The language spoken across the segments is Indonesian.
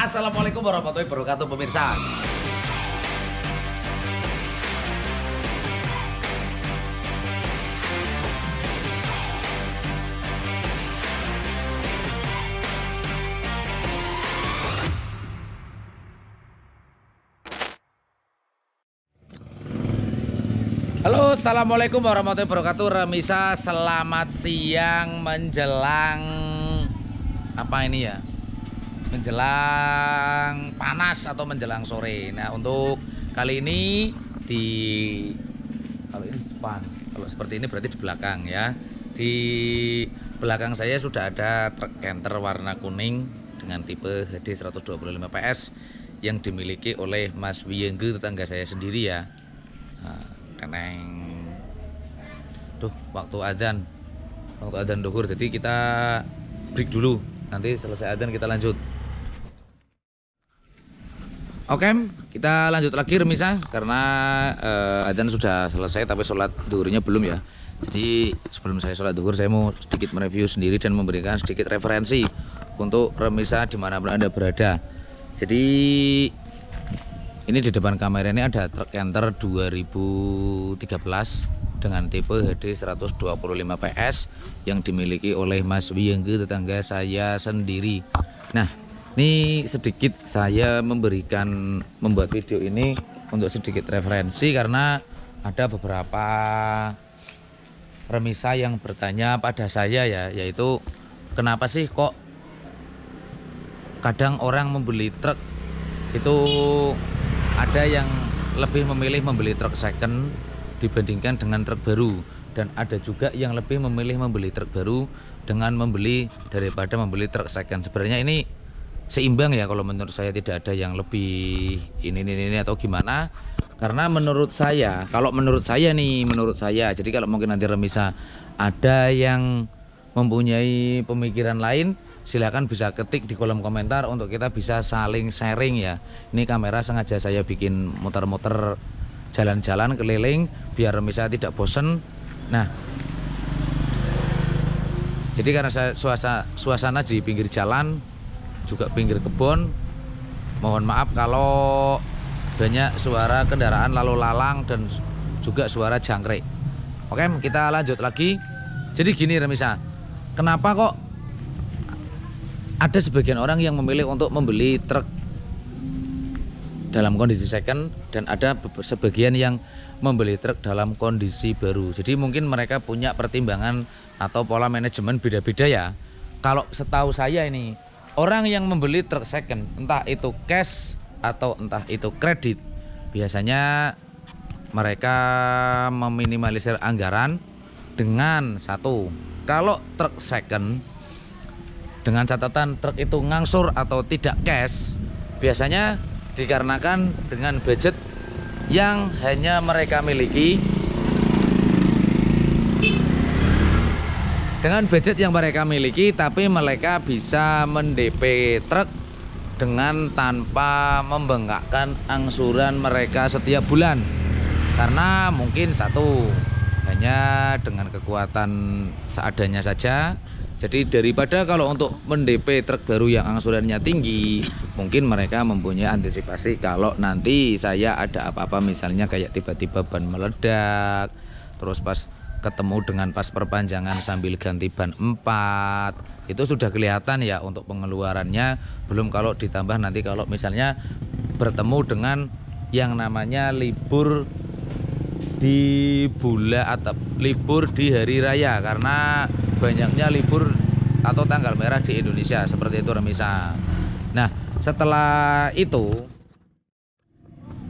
Assalamualaikum warahmatullahi wabarakatuh pemirsa. Halo, assalamualaikum warahmatullahi wabarakatuh. Remisa, selamat siang menjelang apa ini ya? Menjelang panas atau menjelang sore. Nah, untuk kali ini kalau ini depan, kalau seperti ini berarti di belakang ya. Di belakang saya sudah ada truk canter warna kuning dengan tipe HD 125 PS yang dimiliki oleh Mas Wiyengge, tetangga saya sendiri ya. Nah, teneng. Tuh, waktu adzan duhur, jadi kita break dulu. Nanti selesai adzan kita lanjut. Oke, kita lanjut lagi remisa karena adzan sudah selesai tapi sholat duhurnya belum ya. Jadi sebelum saya sholat duhur saya mau sedikit mereview sendiri dan memberikan sedikit referensi untuk remisa dimanapun Anda berada. Jadi ini di depan kamera ini ada truk canter 2013 dengan tipe HD 125 PS yang dimiliki oleh Mas Wiyengge, tetangga saya sendiri. Nah, ini sedikit saya membuat video ini untuk sedikit referensi karena ada beberapa remisa yang bertanya pada saya ya, yaitu kenapa sih kok kadang orang membeli truk itu ada yang lebih memilih membeli truk second dibandingkan dengan truk baru, dan ada juga yang lebih memilih membeli truk baru dengan membeli daripada membeli truk second. Sebenarnya ini seimbang ya, kalau menurut saya tidak ada yang lebih ini atau gimana. Karena menurut saya, jadi kalau mungkin nanti remisa ada yang mempunyai pemikiran lain, silahkan bisa ketik di kolom komentar untuk kita bisa saling sharing ya. Ini kamera sengaja saya bikin muter-muter jalan-jalan keliling biar remisa tidak bosen. Nah, jadi karena saya suasana di pinggir jalan juga pinggir kebun, mohon maaf kalau banyak suara kendaraan lalu lalang dan juga suara jangkrik. Oke, kita lanjut lagi. Jadi gini remisa, kenapa kok ada sebagian orang yang memilih untuk membeli truk dalam kondisi second dan ada sebagian yang membeli truk dalam kondisi baru. Jadi mungkin mereka punya pertimbangan atau pola manajemen beda-beda ya. Kalau setahu saya ini, orang yang membeli truk second, entah itu cash atau entah itu kredit, biasanya mereka meminimalisir anggaran dengan satu, kalau truk second dengan catatan truk itu ngangsur atau tidak cash, biasanya dikarenakan dengan budget yang hanya mereka miliki. Dengan budget yang mereka miliki, tapi mereka bisa mendp truk dengan tanpa membengkakkan angsuran mereka setiap bulan. Karena mungkin satu, hanya dengan kekuatan seadanya saja. Jadi daripada kalau untuk mendp truk baru yang angsurannya tinggi, mungkin mereka mempunyai antisipasi kalau nanti saya ada apa-apa, misalnya kayak tiba-tiba ban meledak, terus pas ketemu dengan pas perpanjangan sambil ganti ban 4, itu sudah kelihatan ya untuk pengeluarannya. Belum kalau ditambah nanti kalau misalnya bertemu dengan yang namanya libur di bulan atau libur di hari raya, karena banyaknya libur atau tanggal merah di Indonesia, seperti itu remisa. Nah,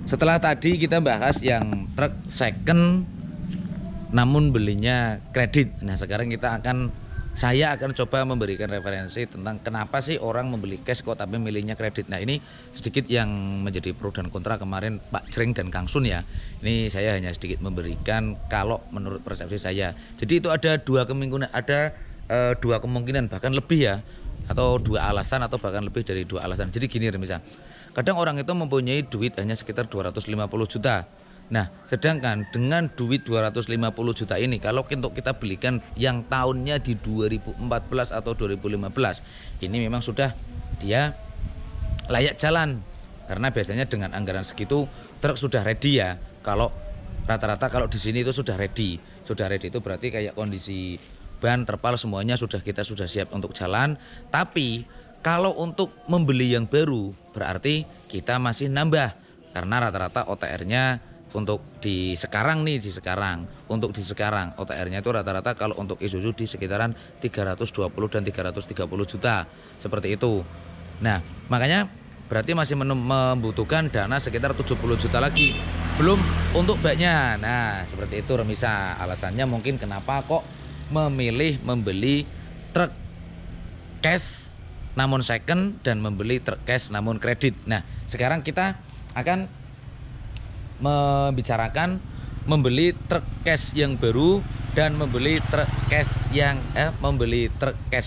setelah tadi kita bahas yang truk second namun belinya kredit. Nah, sekarang saya akan coba memberikan referensi tentang kenapa sih orang membeli cash kok tapi milihnya kredit. Nah, ini sedikit yang menjadi pro dan kontra kemarin Pak Jreng dan Kang Sun ya. Ini saya hanya sedikit memberikan kalau menurut persepsi saya. Jadi itu ada dua kemungkinan bahkan lebih ya, atau dua alasan atau bahkan lebih dari dua alasan. Jadi gini remisa, kadang orang itu mempunyai duit hanya sekitar 250 juta. Nah, sedangkan dengan duit 250 juta ini, kalau untuk kita belikan yang tahunnya di 2014 atau 2015, ini memang sudah dia layak jalan. Karena biasanya dengan anggaran segitu truk sudah ready ya. Kalau rata-rata kalau di sini itu sudah ready. Sudah ready itu berarti kayak kondisi ban, terpal semuanya kita sudah siap untuk jalan. Tapi kalau untuk membeli yang baru berarti kita masih nambah. Karena rata-rata OTR-nya untuk di sekarang untuk di sekarang OTR-nya itu rata-rata kalau untuk Isuzu di sekitaran 320 dan 330 juta seperti itu. Nah, makanya berarti masih membutuhkan dana sekitar 70 juta lagi. Belum untuk baknya. Nah, seperti itu Remisa. Alasannya mungkin kenapa kok memilih membeli truk cash namun second dan membeli truk cash namun kredit. Nah, sekarang kita akan membicarakan membeli truk cash yang baru dan membeli truk cash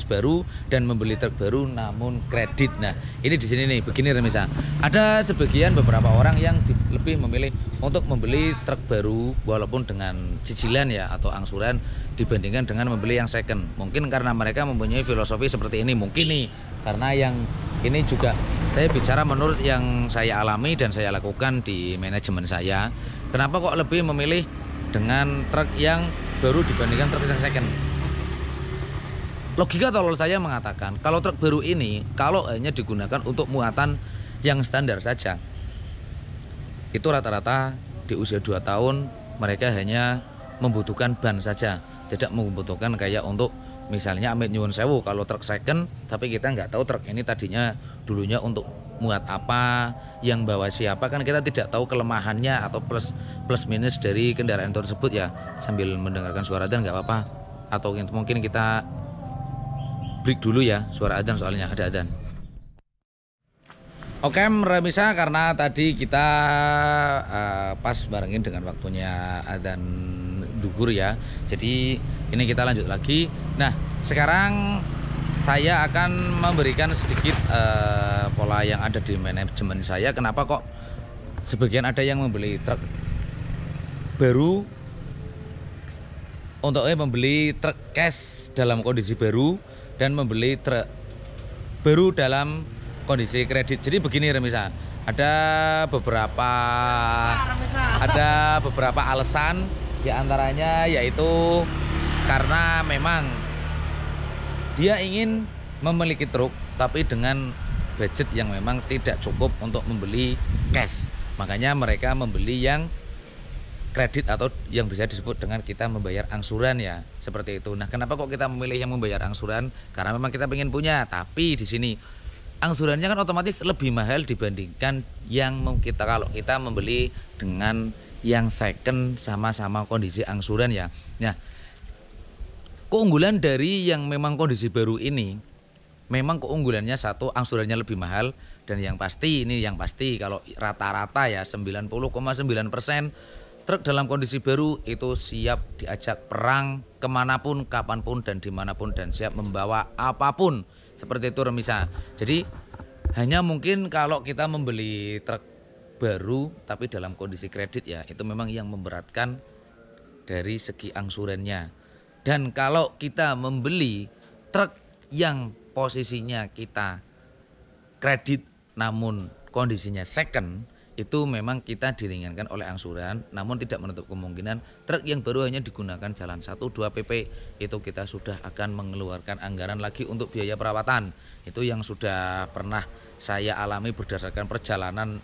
baru dan membeli truk baru namun kredit. Nah, ini di sini nih, begini Remisa. Ada sebagian beberapa orang yang lebih memilih untuk membeli truk baru walaupun dengan cicilan ya atau angsuran dibandingkan dengan membeli yang second. Mungkin karena mereka mempunyai filosofi seperti ini, mungkin nih. Karena yang ini juga saya bicara menurut yang saya alami dan saya lakukan di manajemen saya. Kenapa kok lebih memilih dengan truk yang baru dibandingkan truk yang second? Logika tolol saya mengatakan kalau truk baru ini kalau hanya digunakan untuk muatan yang standar saja, itu rata-rata di usia 2 tahun mereka hanya membutuhkan ban saja, tidak membutuhkan kayak untuk misalnya amit nyuwun sewu kalau truk second, tapi kita nggak tahu truk ini tadinya dulunya untuk muat apa, yang bawa siapa, kan kita tidak tahu kelemahannya atau plus minus dari kendaraan tersebut ya. Sambil mendengarkan suara adzan nggak apa-apa, atau mungkin kita break dulu ya suara adzan soalnya ada adzan. Oke Remisa, karena tadi kita pas barengin dengan waktunya adzan duhur ya. Jadi ini kita lanjut lagi. Nah, sekarang saya akan memberikan sedikit pola yang ada di manajemen saya. Kenapa kok sebagian ada yang membeli truk baru untuk membeli truk cash dalam kondisi baru dan membeli truk baru dalam kondisi kredit. Jadi begini Remisa, ada beberapa alasan, diantaranya yaitu karena memang dia ingin memiliki truk tapi dengan budget yang memang tidak cukup untuk membeli cash. Makanya mereka membeli yang kredit atau yang bisa disebut dengan kita membayar angsuran ya, seperti itu. Nah, kenapa kok kita memilih yang membayar angsuran? Karena memang kita ingin punya, tapi di sini angsurannya kan otomatis lebih mahal dibandingkan yang kalau kita membeli dengan yang second sama-sama kondisi angsuran ya. Nah, keunggulan dari yang memang kondisi baru ini, memang keunggulannya satu, angsurannya lebih mahal, dan yang pasti kalau rata-rata ya 90,9% truk dalam kondisi baru itu siap diajak perang kemanapun, kapanpun, dan dimanapun, dan siap membawa apapun. Seperti itu Remisa. Jadi hanya mungkin kalau kita membeli truk baru tapi dalam kondisi kredit ya, itu memang yang memberatkan dari segi angsurannya. Dan kalau kita membeli truk yang posisinya kita kredit namun kondisinya second, itu memang kita diringankan oleh angsuran, namun tidak menutup kemungkinan truk yang baru hanya digunakan jalan 1-2 PP, itu kita sudah akan mengeluarkan anggaran lagi untuk biaya perawatan. Itu yang sudah pernah saya alami berdasarkan perjalanan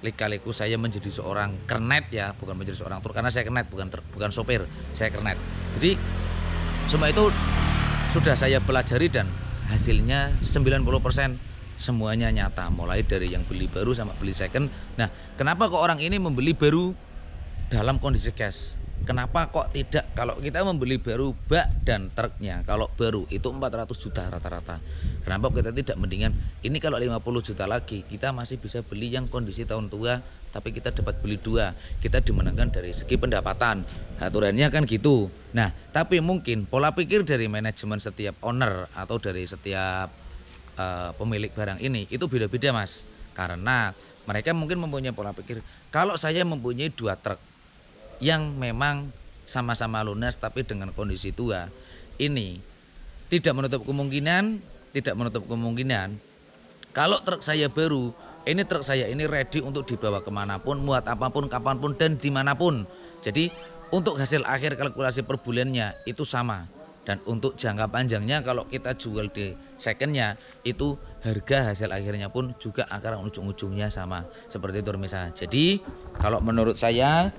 lika-liku saya menjadi seorang kernet ya, bukan menjadi seorang truk, karena saya kernet, bukan sopir, saya kernet. Jadi semua itu sudah saya pelajari dan hasilnya 90% semuanya nyata, mulai dari yang beli baru sama beli second. Nah, kenapa kok orang ini membeli baru dalam kondisi cash? Kenapa kok tidak kalau kita membeli baru bak dan truknya, kalau baru itu 400 juta rata-rata. Kenapa kita tidak mendingan ini kalau 50 juta lagi kita masih bisa beli yang kondisi tahun tua, tapi kita dapat beli dua, kita dimenangkan dari segi pendapatan, aturannya kan gitu. Nah, tapi mungkin pola pikir dari manajemen setiap owner atau dari setiap pemilik barang ini itu beda-beda Mas, karena mereka mungkin mempunyai pola pikir kalau saya mempunyai 2 truk yang memang sama-sama lunas tapi dengan kondisi tua, ini tidak menutup kemungkinan kalau truk saya baru ini truk saya ini ready untuk dibawa kemanapun, muat apapun, kapanpun, dan dimanapun. Jadi untuk hasil akhir kalkulasi per bulannya itu sama. Dan untuk jangka panjangnya kalau kita jual di secondnya itu harga hasil akhirnya pun juga akan ujung-ujungnya sama. Seperti itu misalnya. Jadi kalau menurut saya,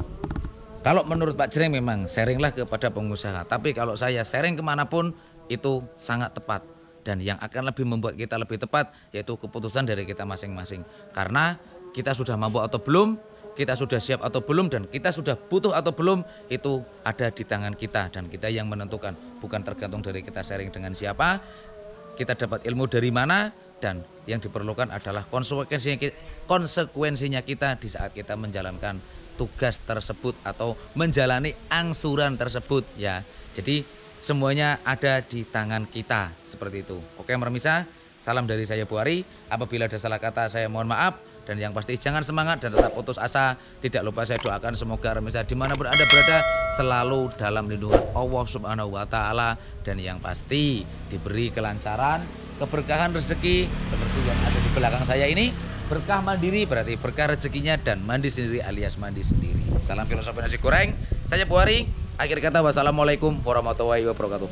kalau menurut Pak Jreng memang sharinglah kepada pengusaha. Tapi kalau saya sharing kemanapun itu sangat tepat. Dan yang akan lebih membuat kita lebih tepat yaitu keputusan dari kita masing-masing. Karena kita sudah mampu atau belum, kita sudah siap atau belum, dan kita sudah butuh atau belum, itu ada di tangan kita. Dan kita yang menentukan, bukan tergantung dari kita sharing dengan siapa, kita dapat ilmu dari mana, dan yang diperlukan adalah konsekuensinya kita di saat kita menjalankan tugas tersebut atau menjalani angsuran tersebut ya. Jadi semuanya ada di tangan kita seperti itu. Oke Mermisa, salam dari saya Bu Ari. Apabila ada salah kata saya mohon maaf. Dan yang pasti jangan semangat dan tetap putus asa. Tidak lupa saya doakan semoga Remisa dimanapun Anda berada selalu dalam lindungan Allah Subhanahu wa Ta'ala. Dan yang pasti diberi kelancaran, keberkahan rezeki seperti yang ada di belakang saya ini. Berkah mandiri berarti berkah rezekinya, dan mandi sendiri alias mandi sendiri. Salam filosofi nasi goreng. Saya Bu Ari. Akhir kata wassalamualaikum warahmatullahi wabarakatuh.